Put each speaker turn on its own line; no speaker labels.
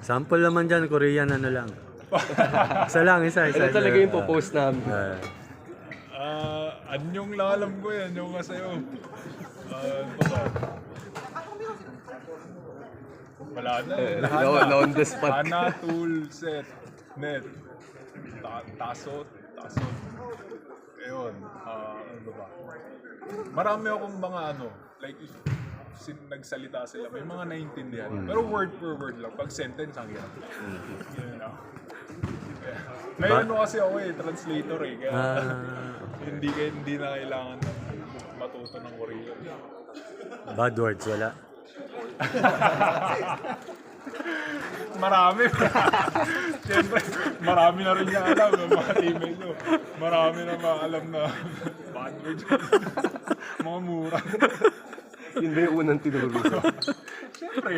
Sample naman dyan, Korean ano lang. Isa.
Ano talaga yung post namin?
Anyong lang alam ko yan, yung kasayo. Ano ba? Wala na eh.
No, on the spot.
Hana, tool, set, net. Tasot. Ayun. Ano ba? Marami akong mga ano, like if nagsalita sila, may mga naiintindihan. Pero word per word lang. Pag sentence, ang yan. You know? Ngayon ano kasi ako translator eh. Kaya hindi na kailangan matuto ng Korean.
Bad words, wala.
Marami. Siyempre, marami na rin niya alam ng mga teammate nyo. Marami na maalam na bad words. Mga mura.
Yun ba yung unang tinuro?
Siyempre.